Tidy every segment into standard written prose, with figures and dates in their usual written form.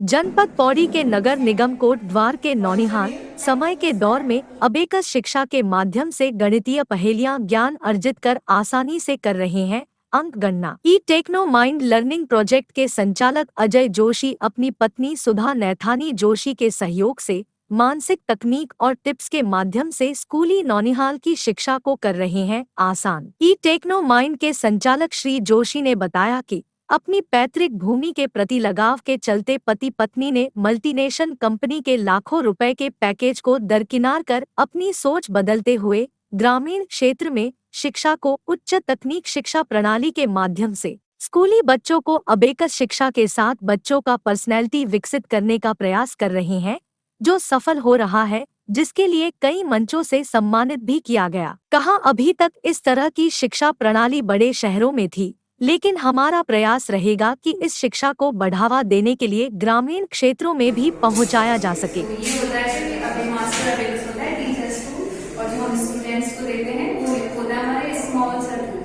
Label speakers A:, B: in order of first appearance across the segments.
A: जनपद पौड़ी के नगर निगम कोट द्वार के नौनिहाल समय के दौर में अबेकस शिक्षा के माध्यम से गणितीय पहेलियां ज्ञान अर्जित कर आसानी से कर रहे हैं अंक गणना। ई टेक्नो माइंड लर्निंग प्रोजेक्ट के संचालक अजय जोशी अपनी पत्नी सुधा नैथानी जोशी के सहयोग से मानसिक तकनीक और टिप्स के माध्यम से स्कूली नौनिहाल की शिक्षा को कर रहे हैं आसान। ई टेक्नो माइंड के संचालक श्री जोशी ने बताया कि अपनी पैतृक भूमि के प्रति लगाव के चलते पति पत्नी ने मल्टीनेशनल कंपनी के लाखों रुपए के पैकेज को दरकिनार कर अपनी सोच बदलते हुए ग्रामीण क्षेत्र में शिक्षा को उच्च तकनीक शिक्षा प्रणाली के माध्यम से स्कूली बच्चों को अबेकस शिक्षा के साथ बच्चों का पर्सनैलिटी विकसित करने का प्रयास कर रहे हैं, जो सफल हो रहा है, जिसके लिए कई मंचों से सम्मानित भी किया गया। कहा, अभी तक इस तरह की शिक्षा प्रणाली बड़े शहरों में थी, लेकिन हमारा प्रयास रहेगा कि इस शिक्षा को बढ़ावा देने के लिए ग्रामीण क्षेत्रों में भी पहुंचाया जा सके।
B: ये होता है कि अभी मास्टर अवेलेबल होता है टीचर्स को, और जो हम स्टूडेंट्स को देते हैं वो होता है हमारे स्मॉल सर्कल।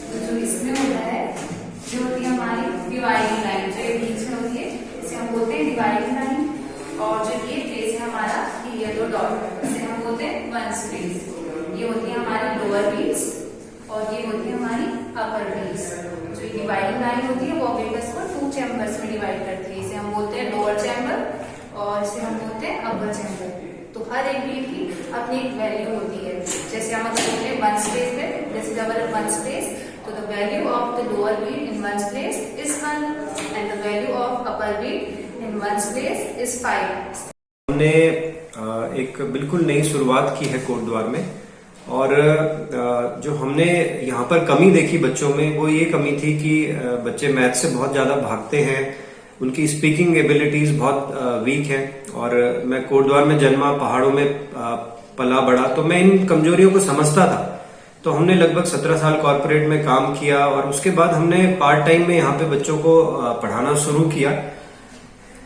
B: तो जो इसमें होता है, जो होती है हमारी डिवाइडिंग लाइन, जो ये बीच में होती है, इसे हम बोलते हैं डिवाइडिंग लाइन। और जो ये प्लेस है हमारा येलो डॉट, इसे हम बोलते हैं वन स्पेस। ये होती है हमारी लोअर बीट्स और ये होती है हमारी अपर बीट्स। जो डिवाइडिंग लाइन होती है वो अबेकस को 2 चैम्बर्स में डिवाइड करती है। इसे हम बोलते हैं लोअर चैम्बर और इसे हम बोलते हैं अपर चैम्बर। तो हर एक बीट की अपनी एक वैल्यू होती है। जैसे हम अगर बोलते हैं वन स्पेस पे, जैसे डबल वन स्पेस, तो the value of the lower bead in one space is 1 and the value of upper bead in one space is 5।
C: हमने एक बिल्कुल नई शुरुआत की है कोट द्वार में, और जो हमने यहाँ पर कमी देखी बच्चों में, वो ये कमी थी कि बच्चे मैथ से बहुत ज्यादा भागते हैं, उनकी स्पीकिंग एबिलिटीज बहुत वीक है। और मैं कोट द्वार में जन्मा, पहाड़ों में पला बड़ा, तो मैं इन कमजोरियों को समझता था। तो हमने लगभग 17 साल कॉर्पोरेट में काम किया और उसके बाद हमने पार्ट टाइम में यहाँ पे बच्चों को पढ़ाना शुरू किया।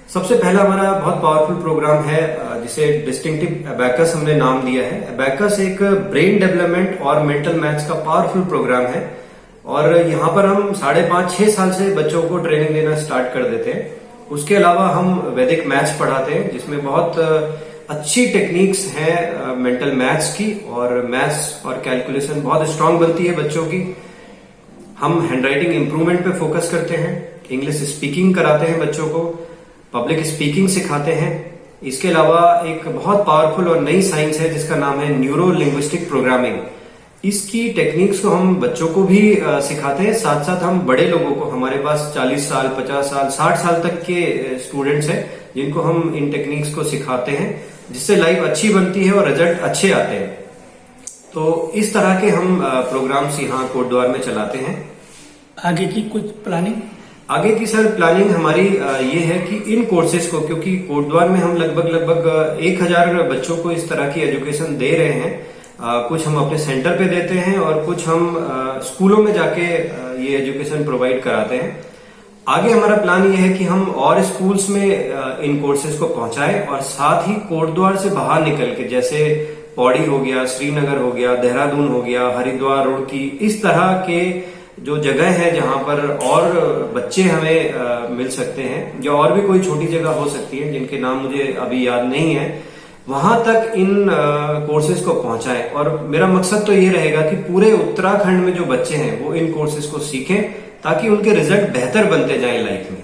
C: सबसे पहला हमारा बहुत पावरफुल प्रोग्राम है जिसे डिस्टिंक्टिव अबेकस हमने नाम दिया है। अबेकस एक ब्रेन डेवलपमेंट और मेंटल मैथ्स का पावरफुल प्रोग्राम है, और यहाँ पर हम 5.5-6 साल से बच्चों को ट्रेनिंग देना स्टार्ट कर देते हैं। उसके अलावा हम वैदिक मैथ्स पढ़ाते हैं, जिसमें बहुत अच्छी टेक्निक्स हैं मेंटल मैथ्स की, और मैथ्स और कैलकुलेशन बहुत स्ट्रांग बनती है बच्चों की। हम हैंडराइटिंग इंप्रूवमेंट पे फोकस करते हैं, इंग्लिश स्पीकिंग कराते हैं बच्चों को, पब्लिक स्पीकिंग सिखाते हैं। इसके अलावा एक बहुत पावरफुल और नई साइंस है जिसका नाम है न्यूरो लिंग्विस्टिक प्रोग्रामिंग। इसकी टेक्निक्स को हम बच्चों को भी सिखाते हैं, साथ साथ हम बड़े लोगों को, हमारे पास 40 साल 50 साल 60 साल तक के स्टूडेंट्स हैं जिनको हम इन टेक्निक्स को सिखाते हैं, जिससे लाइफ अच्छी बनती है और रिजल्ट अच्छे आते हैं। तो इस तरह के हम प्रोग्राम्स यहाँ कोट द्वार में चलाते हैं।
D: आगे की कुछ प्लानिंग?
C: आगे की सर प्लानिंग हमारी ये है कि इन कोर्सेज को, क्योंकि कोट द्वार में हम लगभग 1000 बच्चों को इस तरह की एजुकेशन दे रहे हैं। कुछ हम अपने सेंटर पे देते हैं और कुछ हम स्कूलों में जाके ये एजुकेशन प्रोवाइड कराते हैं। आगे हमारा प्लान ये है कि हम और स्कूल्स में इन कोर्सेज को पहुंचाएं, और साथ ही कोट द्वार से बाहर निकल के, जैसे पौड़ी हो गया, श्रीनगर हो गया, देहरादून हो गया, हरिद्वार, रुड़की, इस तरह के जो जगह है जहां पर और बच्चे हमें मिल सकते हैं, या और भी कोई छोटी जगह हो सकती है जिनके नाम मुझे अभी याद नहीं है, वहां तक इन कोर्सेज को पहुंचाएं। और मेरा मकसद तो ये रहेगा कि पूरे उत्तराखंड में जो बच्चे हैं वो इन कोर्सेज को सीखें, ताकि उनके रिजल्ट बेहतर बनते जाएं लाइफ में।